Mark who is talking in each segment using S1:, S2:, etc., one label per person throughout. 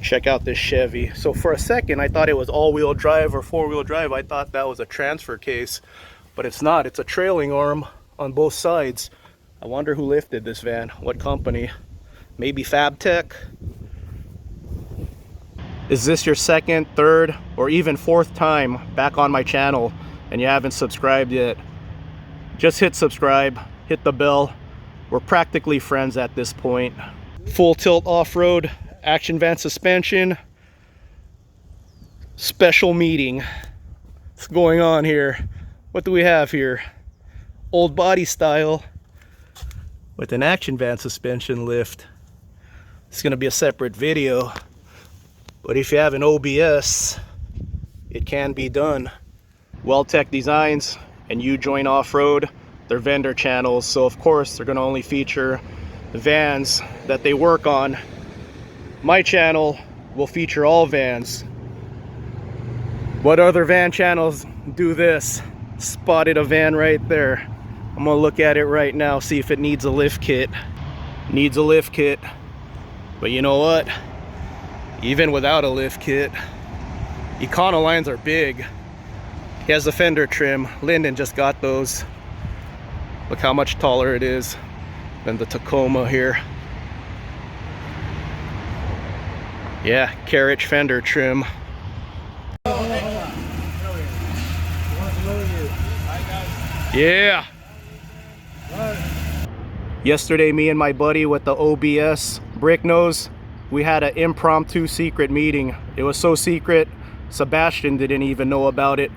S1: Check out this Chevy. So for a second I thought it was all-wheel drive or four-wheel drive. I thought that was a transfer case, but it's not. It's a trailing arm on both sides. I wonder who lifted this van, what company. Maybe Fab Tech. Is this your second, third, or even fourth time back on my channel and you haven't subscribed yet? Just hit subscribe, hit the bell. We're practically friends at this point. Full tilt off-road, action van suspension, special meeting. What's going on here? What do we have here? Old body style with an action van suspension lift. It's gonna be a separate video, but if you have an OBS, it can be done. Well-Tech Designs and You Join Off-Road, they're vendor channels, so of course they're gonna only feature the vans that they work on. My channel will feature all vans. What other van channels do this? Spotted a van right there. I'm gonna look at it right now, see if it needs a lift kit. Needs a lift kit. But you know what? Even without a lift kit, Econolines are big. He has the Fender trim. Lyndon just got those. Look how much taller it is than the Tacoma here. Yeah, carriage Fender trim. Yeah. Yesterday, me and my buddy with the OBS brick nose, we had an impromptu secret meeting. It was so secret, Sebastian didn't even know about it.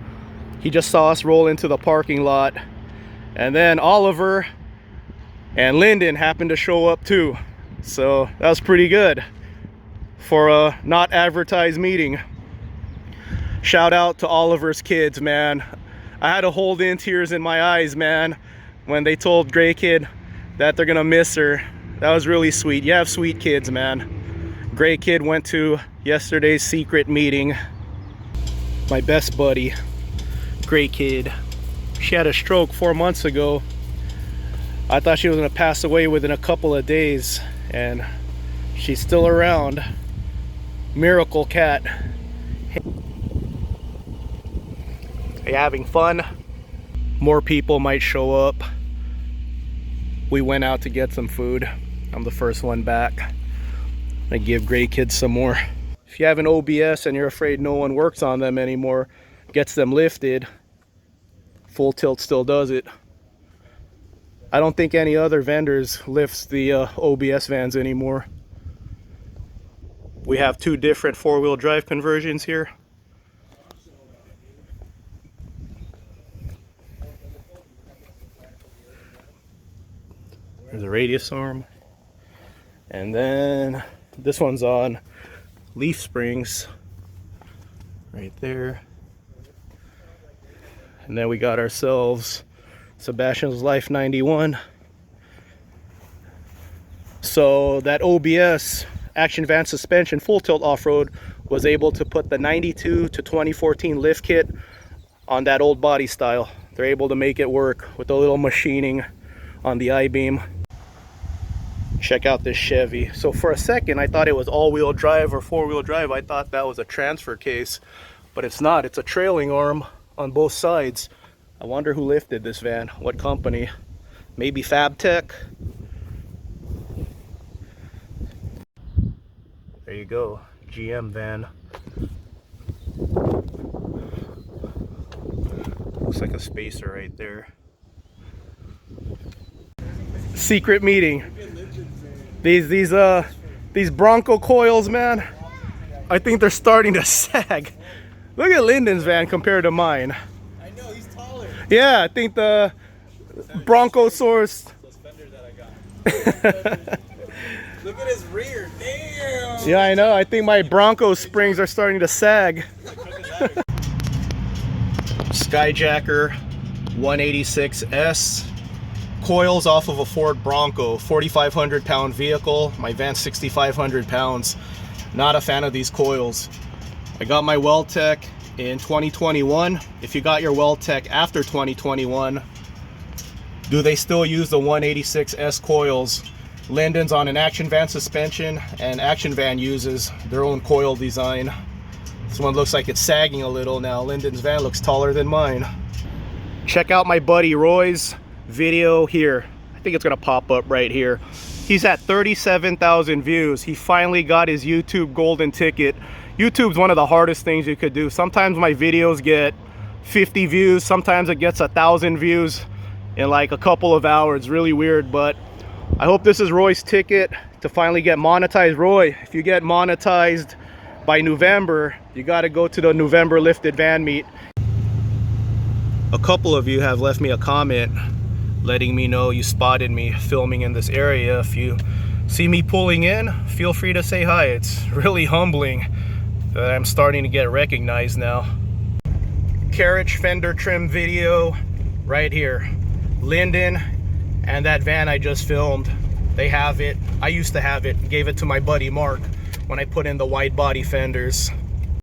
S1: He just saw us roll into the parking lot, and then Oliver and Lyndon happened to show up too. So that was pretty good for a not advertised meeting. Shout out to Oliver's kids, man. I had to hold in tears in my eyes, man, when they told Gray Kid that they're gonna miss her. That was really sweet. You have sweet kids, man. Gray Kid went to yesterday's secret meeting. My best buddy, Gray Kid. She had a stroke 4 months ago. I thought she was gonna pass away within a couple of days, and she's still around. Miracle cat. Are you having fun? More people might show up. We went out to get some food. I'm the first one back. I give Gray Kids some more. If you have an OBS and you're afraid no one works on them anymore, gets them lifted, Full Tilt still does it. I don't think any other vendors lifts the OBS vans anymore. We have two different four-wheel drive conversions here. There's a radius arm. And then this one's on leaf springs right there. And then we got ourselves Sebastian's Life 91. So that OBS action van suspension full tilt off-road was able to put the 92 to 2014 lift kit on that old body style. They're able to make it work with a little machining on the I-beam. Check out this Chevy. So for a second I thought it was all-wheel drive or four-wheel drive. I thought that was a transfer case, but it's not. It's a trailing arm on both sides. I wonder who lifted this van, what company. Maybe Fab Tech. There you go, GM van. Looks like a spacer right there. Secret meeting. These Bronco coils, man, I think they're starting to sag. Look at Lyndon's van compared to mine.
S2: I know, he's taller.
S1: Yeah, I think the Bronco source.
S2: Those Fender that I got. Look at his rear. Damn.
S1: Yeah, I know. I think my Bronco springs are starting to sag. Skyjacker 186S. Coils off of a Ford Bronco, 4,500 pound vehicle. My van's 6,500 pounds. Not a fan of these coils. I got my Well-Tech in 2021. If you got your Well-Tech after 2021, do they still use the 186S coils? Linden's on an Action Van suspension, and Action Van uses their own coil design. This one looks like it's sagging a little now. Linden's van looks taller than mine. Check out my buddy Roy's video here. I think it's gonna pop up right here. He's at 37,000 views. He finally got his YouTube golden ticket. YouTube's one of the hardest things you could do. Sometimes my videos get 50 views, sometimes it gets 1,000 views in like a couple of hours. Really weird, but I hope this is Roy's ticket to finally get monetized. Roy, if you get monetized by November, you got to go to the November lifted van meet. A couple of you have left me a comment letting me know you spotted me filming in this area. If you see me pulling in, feel free to say hi. It's really humbling that I'm starting to get recognized now. Carriage Fender trim video right here. Linden and that van I just filmed, they have it. I used to have it, gave it to my buddy Mark when I put in the wide body fenders.